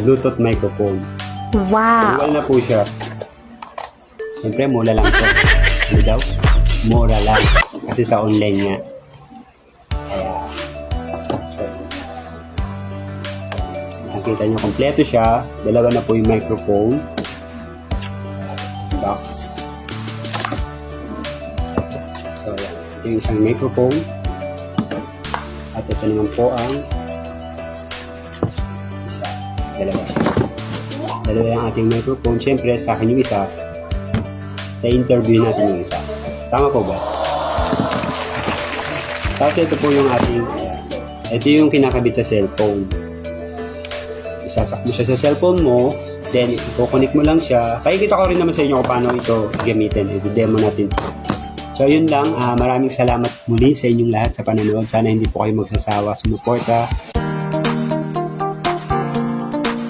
Bluetooth microphone. Wow! Dual na po siya. Siyempre, mura lang po. Ano daw? Mura lang. Kasi sa online nga. Kaya, so, nakita nyo, kompleto siya. Dalawa na po yung microphone. Box. So, yan. Ito yung isang microphone. At ito naman po ang isa. Dalawa siya. Dalawa yung ating microphone. Siyempre, sa akin yung isa. Sa interview natin yung isa. Tama po ba? Tapos ito po yung ating, ito yung kinakabit sa cellphone. Isasak mo siya sa cellphone mo, then i-connect mo lang siya. Pakikita ko rin naman sa inyo kung paano ito gamitin. I-demo natin. So yun lang, maraming salamat muli sa inyong lahat sa panonood. Sana hindi po kayo magsasawa sumuporta.